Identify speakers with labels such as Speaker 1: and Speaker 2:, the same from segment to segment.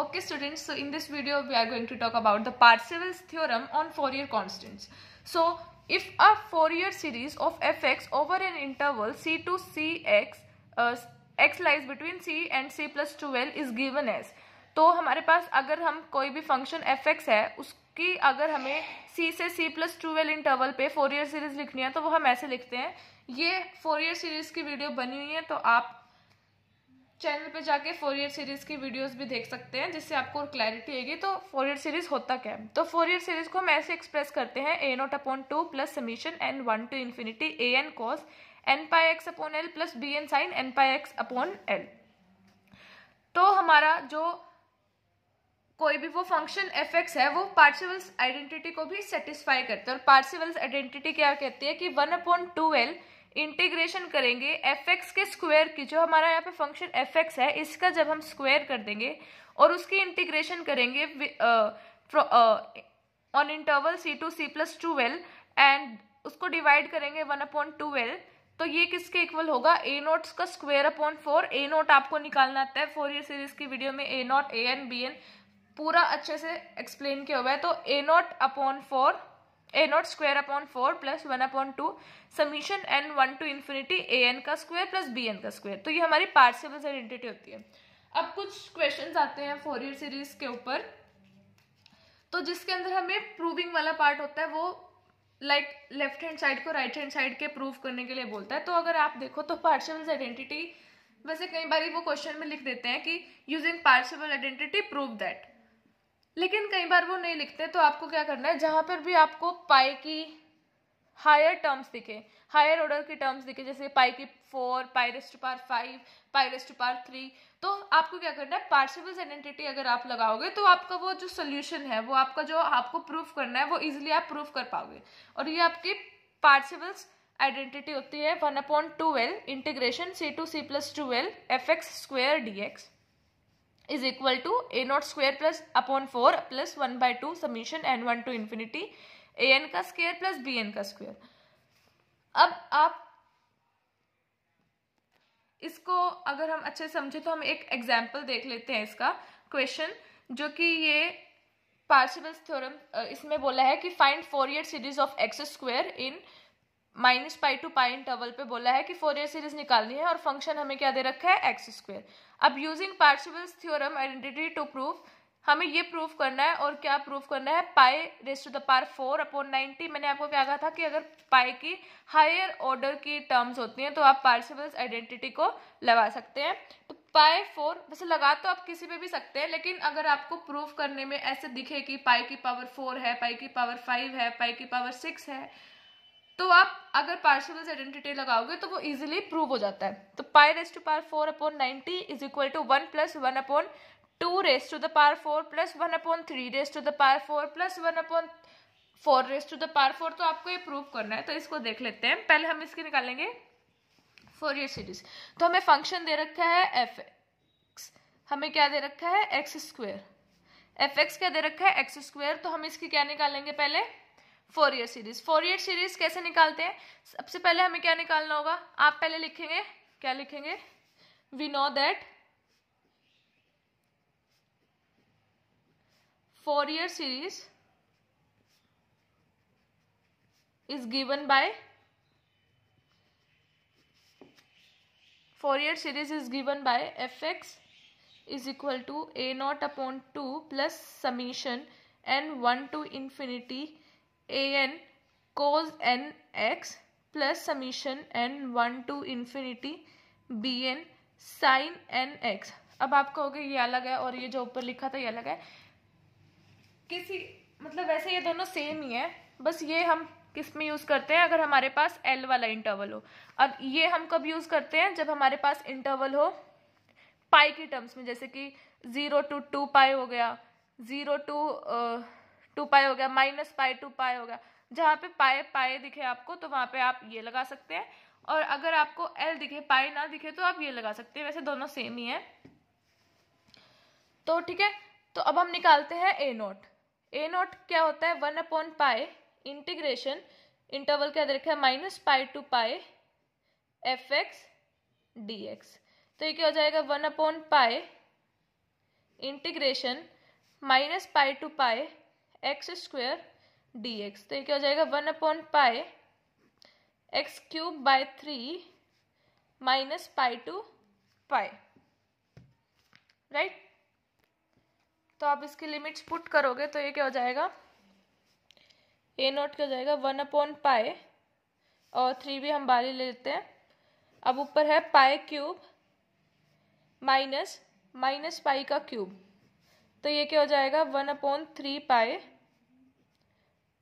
Speaker 1: Okay students, so in this video we are going to talk about the Parseval's theorem on Fourier constants. So if a Fourier series of fx over an interval c to cx, x lies between c and c plus 2l is given as, तो हमारे पास अगर हम कोई भी function fx है उसकी अगर हमें c से c plus 2l इंटरवल पे फोरियर सीरीज लिखनी है तो वो हम ऐसे लिखते हैं. ये फोरियर सीरीज की वीडियो बनी हुई है तो आप चैनल पे जाके फोरियर सीरीज की वीडियोस भी देख सकते हैं जिससे आपको क्लैरिटी आएगी. तो फोरियर सीरीज होता क्या है, तो फोरियर सीरीज को हम ऐसे एक्सप्रेस करते हैं a0/2 plus summation n1 to infinity an cos nπx/l plus bn sin nπx/l. तो हमारा जो कोई भी वो फंक्शन fx है वो पार्सेवल्स आइडेंटिटी को भी सेटिस्फाई करता है. और पार्सेवल्स आइडेंटिटी क्या कहती है कि 1/2l इंटीग्रेशन करेंगे fx के स्क्वायर की, जो हमारा यहाँ पे फंक्शन fx है इसका जब हम स्क्वायर कर देंगे और उसकी इंटीग्रेशन करेंगे on interval c to c plus 2l and उसको डिवाइड करेंगे 1/2l, तो ये किसके इक्वल होगा a0 का स्क्वायर अपॉन 4. a0 आपको निकालना आता है, फोरियर सीरीज की वीडियो में a0 an bn पूरा अच्छे से एक्सप्लेन किया हुआ है. तो a0 square upon 4 plus 1/2 summation n1 to infinity an का स्क्वायर प्लस bn का स्क्वायर. तो ये हमारी पार्सेवल्स आइडेंटिटी होती है. अब कुछ क्वेश्चंस आते हैं फोरियर सीरीज के ऊपर, तो जिसके अंदर हमें प्रूविंग वाला पार्ट होता है वो लाइक लेफ्ट हैंड साइड को राइट हैंड साइड के प्रूव करने के लिए बोलता है. तो अगर आप देखो तो पार्सेवल्स आइडेंटिटी वैसे कई बार वो क्वेश्चन में लिख देते हैं कि using Parseval identity prove that, लेकिन कई बार वो नहीं लिखते. तो आपको क्या करना है, जहां पर भी आपको पाई की हायर टर्म्स दिखे, हायर ऑर्डर की टर्म्स दिखे, जैसे पाई की 4, pi raise to power 5, pi raise to power 3, तो आपको क्या करना है पार्सेवल्स आइडेंटिटी अगर आप लगाओगे तो आपका वो जो सोल्यूशन है वो आपका जो आपको प्रूफ करना है वो इजीली आप प्रूफ कर पाओगे. और ये आपकी पार्सेवल्स आइडेंटिटी होती है 1/2l integration c to c plus 2l fx square dx is equal to a0 square plus upon 4 plus 1/2 summation n1 to infinity an का स्क्वायर प्लस bn का स्क्वायर. अब आप इसको अगर हम अच्छे से समझे तो हम एक एग्जाम्पल देख लेते हैं इसका क्वेश्चन, जो कि ये पार्सेवल्स थ्योरम इसमें बोला है कि find Fourier series of x square in -π to π interval पे बोला है कि फोरियर सीरीज निकालनी है और फंक्शन हमें क्या दे रखा है एक्स स्क्वायर. अब using Parseval's theorem identity to prove हमें ये प्रूव करना है. और क्या प्रूव करना है, पाई रेज़ टू द पावर 4/90. मैंने आपको क्या कहा था कि अगर पाई की हायर ऑर्डर की टर्म्स होती हैं तो आप पार्सेवल्स आइडेंटिटी को लगा सकते हैं. तो पाई 4 वैसे लगा तो आप किसी पे भी सकते हैं, लेकिन अगर आपको प्रूव करने में ऐसे दिखे कि पाई की पावर 4 है, पाई की पावर 5 है, पाई की पावर 6 है, तो आप अगर पार्सेवल्स आइडेंटिटी लगाओगे तो वो इजीली प्रूव हो जाता है. तो pi raise to power 4/90 is equal to 1 plus 1/2 raise to the power 4 plus 1/3 raise to the power 4 plus 1/4 raise to the power 4. तो आपको ये प्रूव करना है, तो इसको देख लेते हैं. पहले हम इसकी निकालेंगे फोरियर सीरीज. तो हमें फंक्शन दे रखा है fx, हमें क्या दे रखा है एक्स स्क्वायर, fx क्या दे रखा है एक्स स्क्वायर. तो हम इसकी क्या निकालेंगे पहले फोरियर सीरीज. फोरियर सीरीज कैसे निकालते हैं, सबसे पहले हमें क्या निकालना होगा, आप पहले लिखेंगे, क्या लिखेंगे, we know that Fourier series is given by fx is equal to a0/2 plus summation n1 to infinity an cos nx plus summation n1 to infinity bn sin nx. अब आप कहोगे ये अलग है और ये जो ऊपर लिखा था ये अलग है, किसी मतलब वैसे ये दोनों सेम ही है, बस ये हम किस में यूज करते हैं अगर हमारे पास L वाला इंटरवल हो. और ये हम कब यूज करते हैं, जब हमारे पास इंटरवल हो पाई की टर्म्स में, जैसे कि 0 to 2π हो गया, 0 to 2π हो गया, -π to π हो गया. जहाँ पे पाई दिखे आपको तो वहां पे आप ये लगा सकते हैं, और अगर आपको L दिखे पाई ना दिखे तो आप ये लगा सकते हैं. वैसे दोनों सेम ही है. तो ठीक है, तो अब हम निकालते हैं a0. a0 क्या होता है 1/π इंटीग्रेशन, इंटरवल क्या दे रखा है -π to π fx dx. तो ये क्या हो जाएगा 1/π integration minus pi to pi x square d x. तो ये क्या हो जाएगा 1/पाई x cube by 3 minus pi to pi, right. तो आप इसकी लिमिट्स पुट करोगे तो ये क्या हो जाएगा, ए नोट क्या हो जाएगा 1/पाई और 3 भी हम बाहर ही ले लेते हैं। अब ऊपर है पाई क्यूब माइनस पाई का क्यूब, तो ये क्या हो जाएगा 1/3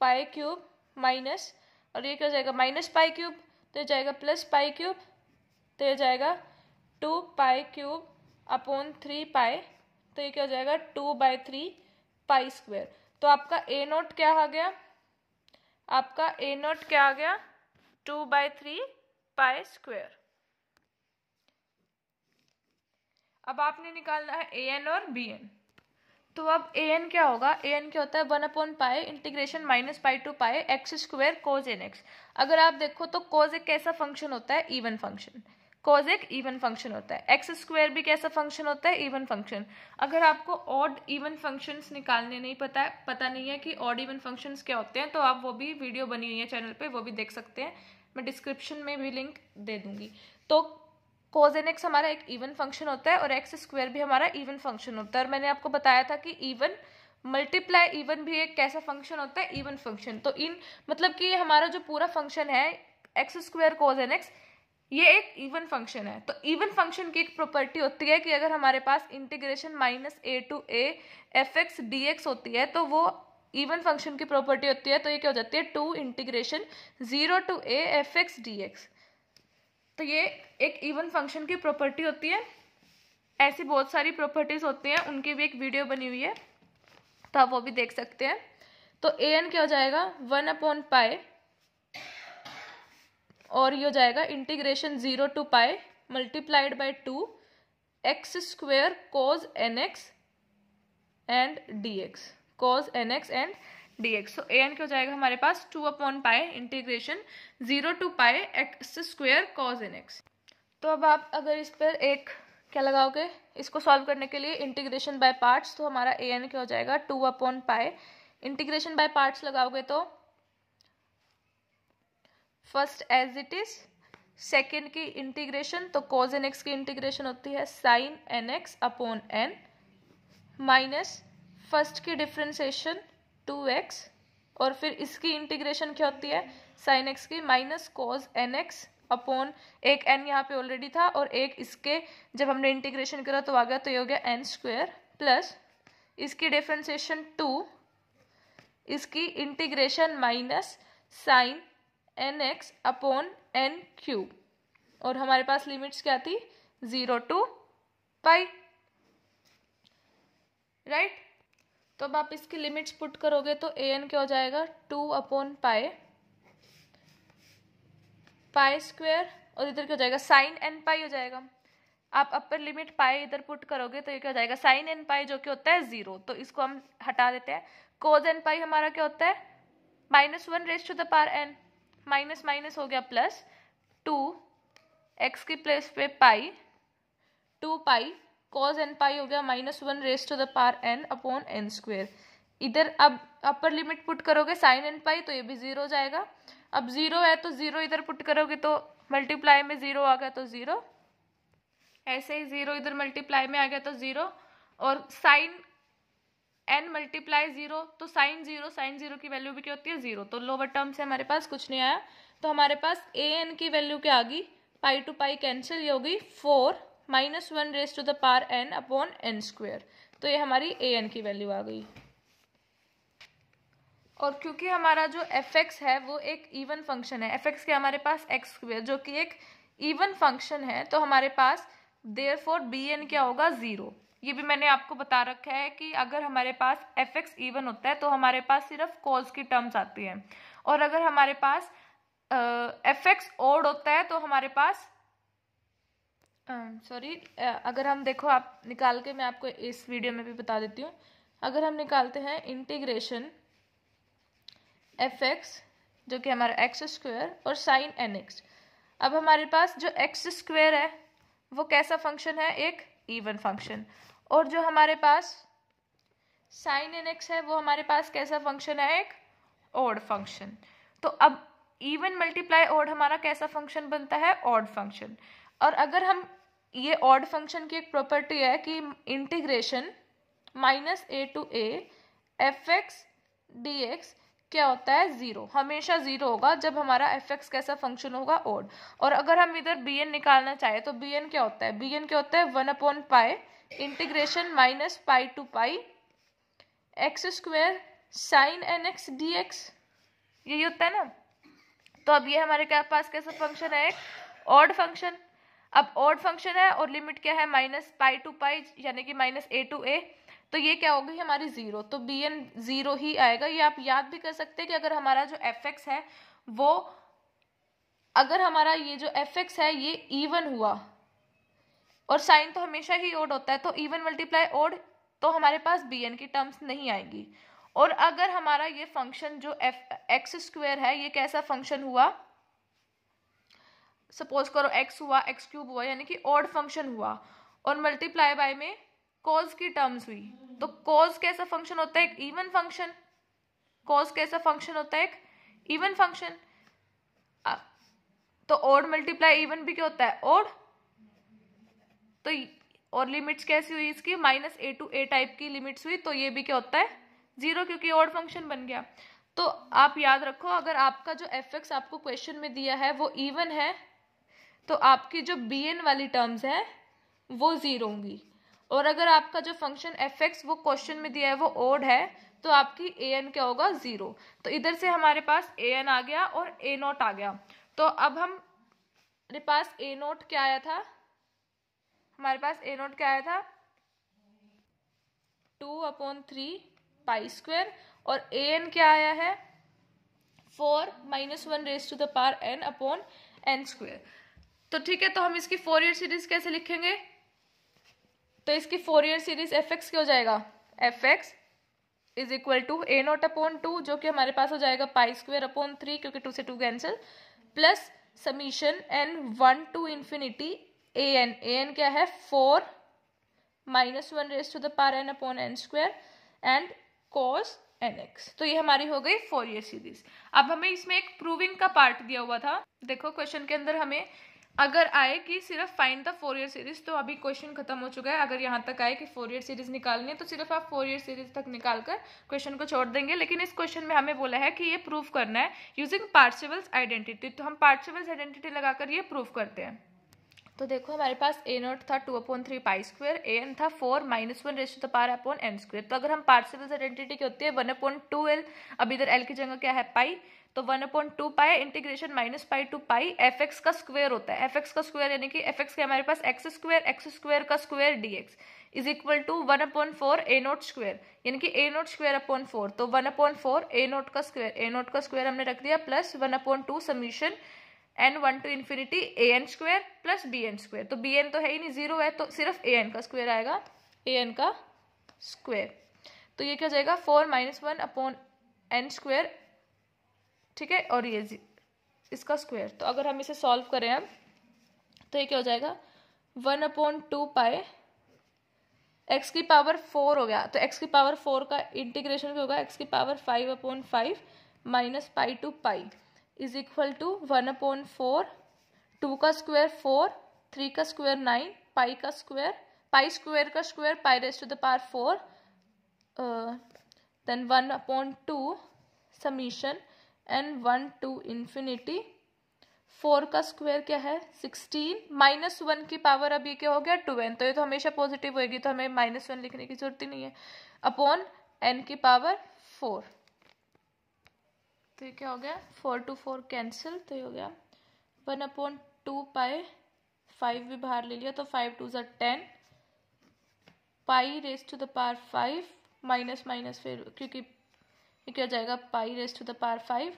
Speaker 1: पाई क्यूब माइनस, और ये क्या हो जाएगा माइनस पाई क्यूब, तो ये जाएगा प्लस पाई क्यूब, तो ये जाएगा 2 पाई क्यूब अपॉन 3 पाई, तो ये क्या हो जाएगा 2/3 पाई स्क्वायर। तो आपका ए नोट क्या आ गया, आपका ए नोट क्या आ गया 2/3 पाई स्क्वायर। अब आपने निकालना है ए एन और बी एन। तो अब ए एन क्या होगा, ए एन क्या होता है 1/पाई integration minus pi to pi x square cos n x. अगर आप देखो तो कोज एक कैसा फंक्शन होता है, इवन फंक्शन। कोज एक इवन फंक्शन होता है। एक्स स्क्वायर भी कैसा फंक्शन होता है, इवन फंक्शन। अगर आपको ऑड इवन फंक्शंस निकालने नहीं पता नहीं है कि ऑड इवन फंक्शंस क्या होते हैं, तो आप वो भी वीडियो बनी हुई है चैनल पे, वो भी देख सकते हैं, मैं डिस्क्रिप्शन में भी लिंक दे दूंगी। तो कोज एन एक्स हमारा एक इवन फंक्शन होता है और एक्स स्क्वायर भी हमारा इवन फंक्शन होता है। और मैंने आपको बताया था कि इवन मल्टीप्लाई इवन भी एक कैसा फंक्शन होता है, इवन फंक्शन। तो इन मतलब कि हमारा जो पूरा फंक्शन है x square cos n x, ये एक इवन फंक्शन है। तो इवन फंक्शन की एक प्रॉपर्टी होती है कि अगर हमारे पास integration minus a to a f x d x होती है तो वो इवन फंक्शन की प्रॉपर्टी होती है। तो ये क्या हो जाती है 2 integration 0 to a f x d x. तो ये एक इवन फंक्शन की प्रॉपर्टी होती है। ऐसी बहुत सारी प्रॉपर्टीज होती हैं, उनकी भी एक वीडियो बनी हुई है, तो आप वो भी देख सकते हैं। तो ए एन क्या हो जाएगा 1/पाई और ये हो जाएगा integration 0 to pi multiplied by 2 x square cos n x and d x, cos n x and d x. तो ए एन क्या हो जाएगा हमारे पास 2/पाई integration 0 to pi x square cos n x. तो अब आप अगर इस पर एक क्या लगाओगे, इसको सॉल्व करने के लिए इंटीग्रेशन बाय पार्ट्स, तो हमारा ए एन क्या हो जाएगा 2/पाई इंटीग्रेशन बाय पार्ट्स लगाओगे तो first as it is, second की इंटीग्रेशन, तो कोज एन एक्स की इंटीग्रेशन होती है sine n x upon n minus first की डिफ्रेंसिएशन 2x और फिर इसकी इंटीग्रेशन क्या होती है साइन एक्स की minus cos n x upon एक n यहाँ पे ऑलरेडी था और एक इसके जब हमने इंटीग्रेशन करा तो आ गया, तो ये हो गया n स्क्वायर प्लस इसकी डिफ्रेंसिएशन 2, इसकी integration minus sine n x upon n cube, और हमारे पास लिमिट्स क्या थी 0 टू पाई, राइट। तो अब आप इसकी लिमिट्स पुट करोगे तो ए एन क्या हो जाएगा 2/पाई पाई स्क्वायर और इधर क्या हो जाएगा साइन एन पाई हो जाएगा। आप अपर लिमिट पाई इधर पुट करोगे तो ये क्या हो जाएगा साइन एन पाई जो कि होता है 0, तो इसको हम हटा देते हैं। कोज एन पाई हमारा क्या होता है -1 raise to the power n, minus minus हो गया प्लस 2 एक्स की प्लेस पे पाई 2 पाई cos n पाई हो गया -1 raise to the power n upon n square. इधर अब अपर लिमिट पुट करोगे साइन एन पाई तो ये भी 0 हो जाएगा। अब 0 है तो 0 इधर पुट करोगे तो मल्टीप्लाई में 0 आ गया तो 0, ऐसे ही 0 इधर मल्टीप्लाई में आ गया तो 0, और साइन n मल्टीप्लाई 0 तो साइन 0 की वैल्यू भी क्या होती है 0, तो लोअर टर्म से हमारे पास कुछ नहीं आया। तो हमारे पास ए एन की वैल्यू क्या आ गई, पाई टू पाई कैंसिल, ये होगी 4 -1 raise to the power n upon n square. तो ये हमारी ए एन की वैल्यू आ गई। और क्योंकि हमारा जो एफ एक्स है वो एक इवन फंक्शन है, एफ एक्स के हमारे पास एक्स स्क्वेयर जो कि एक इवन फंक्शन है, तो हमारे पास देयरफॉर बी एन क्या होगा 0। ये भी मैंने आपको बता रखा है कि अगर हमारे पास एफ एक्स इवन होता है तो हमारे पास सिर्फ कॉज की टर्म्स आती हैं, और अगर हमारे पास एफ एक्स ऑड होता है तो हमारे पास अगर हम देखो आप निकाल के मैं आपको इस वीडियो में भी बता देती हूँ। अगर हम निकालते हैं इंटीग्रेशन एफ एक्स जो कि हमारा एक्स स्क्वायर और साइन एन एक्स, अब हमारे पास जो एक्स स्क्वायर है वो कैसा फंक्शन है, एक इवन फंक्शन, और जो हमारे पास साइन एन एक्स है वो हमारे पास कैसा फंक्शन है, एक ऑड फंक्शन। तो अब इवन मल्टीप्लाई ऑड हमारा कैसा फंक्शन बनता है, ऑड फंक्शन। और अगर हम ये ऑड फंक्शन की एक प्रॉपर्टी है कि integration minus a to a f x d x क्या होता है, जीरो, हमेशा जीरो होगा जब हमारा एफ एक्स कैसा फंक्शन होगा, ऑड। और अगर हम इधर बी एन निकालना चाहे तो बी एन क्या होता है, बी एन क्या होता है 1/पाई integration minus pi to pi x square sine n x d x, यही होता है ना। तो अब ये हमारे पास कैसा फंक्शन है, एक ऑड फंक्शन। अब ऑड फंक्शन है और लिमिट क्या है, माइनस पाई टू पाई यानी कि माइनस ए टू ए, तो ये क्या होगी हमारी जीरो, तो बी एन जीरो ही आएगा। ये आप याद भी कर सकते हैं कि अगर हमारा जो एफ एक्स है वो, अगर हमारा ये जो एफ एक्स है ये इवन हुआ और साइन तो हमेशा ही ऑड होता है, तो इवन मल्टीप्लाई ऑड, तो हमारे पास बी एन की टर्म्स नहीं आएंगी। और अगर हमारा ये फंक्शन जो एक्स स्क्वायर है ये कैसा फंक्शन हुआ, सपोज करो एक्स हुआ, एक्स क्यूब हुआ, यानी कि ऑड फंक्शन हुआ और मल्टीप्लाई बाय में कॉज की टर्म्स हुई, तो कॉज कैसा फंक्शन होता है, एक इवन फंक्शन। कॉज कैसा फंक्शन होता है, एक इवन फंक्शन। तो ऑड मल्टीप्लाई इवन भी क्या होता है, ऑड। तो और लिमिट्स कैसी हुई इसकी, minus a to a type की लिमिट्स हुई, तो ये भी क्या होता है, जीरो, क्योंकि ऑड फंक्शन बन गया। तो आप याद रखो, अगर आपका जो एफ एक्स आपको क्वेश्चन में दिया है वो इवन है तो आपकी जो बी एन वाली टर्म्स है वो जीरो होंगी। और अगर आपका जो फंक्शन एफ एक्स वो क्वेश्चन में दिया है वो ऑड है तो आपकी ए एन क्या होगा, जीरो। तो इधर से हमारे पास ए एन आ गया और ए नॉट आ गया। तो अब हमारे पास ए नॉट क्या आया था, हमारे पास ए नॉट क्या आया था 2/3 पाई स्क्वायर, और ए एन क्या आया है 4 - 1 raise to the power n upon n square. तो ठीक है, तो हम इसकी फोरियर सीरीज कैसे लिखेंगे, तो इसकी फोरियर सीरीज एफ एक्स क्या हो जाएगा, f x is equal to a naught upon 2 जो कि हमारे पास हो जाएगा पाई स्क्वायर अपॉन 3 क्योंकि 2 से 2 cancel, plus summation n 1 to infinity a n क्या है 4 - 1 raise to the power n upon n square and cos nx। तो ये हमारी हो गई फोरियर सीरीज। अब हमें इसमें एक प्रूविंग का पार्ट दिया हुआ था। देखो क्वेश्चन के अंदर हमें अगर आए कि सिर्फ फाइंड द फोरियर सीरीज, तो अभी क्वेश्चन खत्म हो चुका है। अगर यहाँ तक आए कि फोरियर सीरीज निकालनी है तो सिर्फ आप फोरियर सीरीज तक निकालकर क्वेश्चन को छोड़ देंगे। लेकिन इस क्वेश्चन में हमें बोला है कि ये प्रूव करना है यूजिंग पार्सेवल्स आइडेंटिटी, तो हम पार्सेवल्स आइडेंटिटी लगाकर ये प्रूव करते हैं। तो देखो हमारे पास ए नॉट था 2/3 पाई स्क्वायर, ए एन था 4 - 1 raise to the power upon n square. तो अगर हम पार्सेवल्स आइडेंटिटी क्या होती है 1/2l, अब इधर l की जगह क्या है पाई, तो 1/2 pi integration minus pi to pi F X का स्क्वायर होता है। एफ एक्स का स्क्वायर यानी कि एफ एक्स के हमारे पास एक्स स्क्वायर का square D X is equal to 1/4 A naught square, यानी कि ए नॉट स्क्वायर अपॉन 4, तो 1/4 ए नॉट का स्क्वायर हमने रख दिया plus 1/2 summation n 1 to infinity A N square plus B N square. तो बी एन तो है ही नहीं, जीरो है, तो सिर्फ ए एन का स्क्वायर आएगा, ए एन का स्क्वायर। तो ये क्या हो जाएगा 4 - 1 अपॉन n स्क्वायर, ठीक है, और ये इसका स्क्वायर। तो अगर हम इसे सॉल्व करें अब तो ये क्या हो जाएगा 1/2 पाई एक्स की पावर 4 हो गया, तो एक्स की पावर 4 का इंटीग्रेशन भी होगा एक्स की power 5/5 minus pi to pi is equal to 1/4, 2 का स्क्वायर 4, 3 का स्क्वायर 9, पाई स्क्वायर का square pi raise to the power 4, then 1/2 summation n 1 to infinity 4 का स्क्वायर क्या है 16 - 1 की पावर, अब ये क्या हो गया 2n, तो ये तो हमेशा पॉजिटिव होगी तो हमें -1 लिखने की जरूरत ही नहीं है, अपॉन n की पावर 4। तो ये क्या हो गया 4 to 4 कैंसिल, तो ये हो गया 1/2 पाई, 5 भी बाहर ले लिया तो 5 2 ज़ा 10 pi raise to the power 5 minus फिर क्योंकि ये क्या हो जाएगा pi raise to the power 5,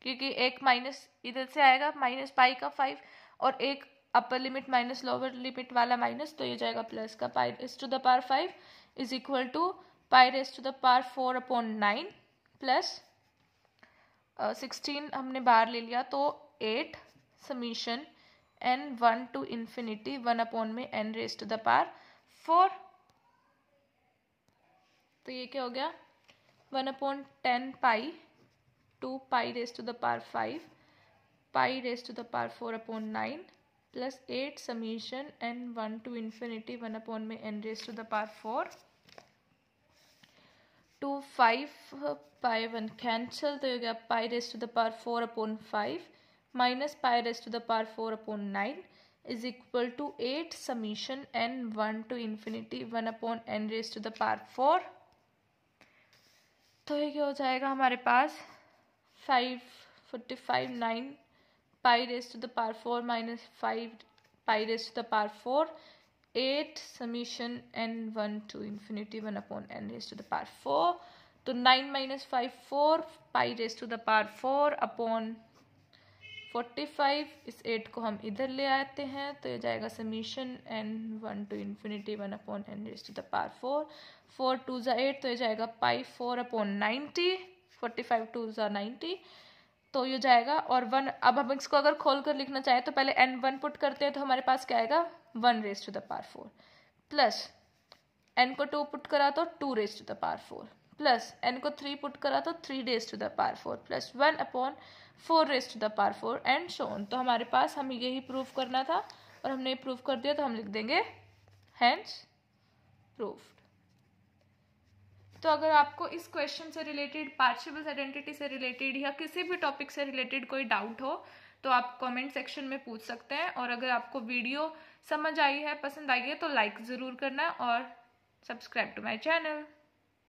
Speaker 1: क्योंकि एक माइनस इधर से आएगा माइनस पाई का 5 और एक upper limit minus lower limit वाला माइनस, तो ये जाएगा प्लस का pi raise to the power 5 is equal to pi raise to the power 4/9 plus 16 हमने बाहर ले लिया तो 8 summation n 1 to infinity 1 upon में n raise to the power 4 तो ये क्या हो गया 1/10 pi 2 pi raise to the power 5 pi raise to the power 4/9 plus 8 summation n1 to infinity 1 में n raise to the power 4 2 5 pi 1 cancel, तो ये हो गया pi raise to the power 4/5 minus pi raise to the power 4/9 is equal to 8 summation n1 to infinity 1/n raise to the power 4। तो ये क्या हो जाएगा हमारे पास 545 9 pi raise to the power 4 minus 5 pi raise to the power 4 8 summation n1 to infinity 1/n raise to the power 4। तो 9 minus 5 4 pi raise to the power 4 upon 45, इस 8 को हम इधर ले आते हैं तो ये जाएगा summation n1 to infinity 1/n raise to the power 4 4 2 ज़ा 8, तो ये जाएगा पाई 4/90 45 2 ज़ा 90, तो ये जाएगा और 1। अब हम इसको अगर खोल कर लिखना चाहें तो पहले n1 पुट करते हैं तो हमारे पास क्या आएगा 1 raise to the power 4 plus n को 2 पुट करा तो 2 raise to the power 4 plus n को 3 पुट करा तो 3 raise to the power 4 plus 1/4 raise to the power 4 and so on. तो हमारे पास हमें यही प्रूव करना था और हमने प्रूव कर दिया, तो हम लिख देंगे हेंस प्रूव्ड। तो अगर आपको इस क्वेश्चन से रिलेटेड, पार्शियल आइडेंटिटी से रिलेटेड या किसी भी टॉपिक से रिलेटेड कोई डाउट हो तो आप कमेंट सेक्शन में पूछ सकते हैं। और अगर आपको वीडियो समझ आई है, पसंद आई है, तो लाइक ज़रूर करना और सब्सक्राइब टू माय चैनल।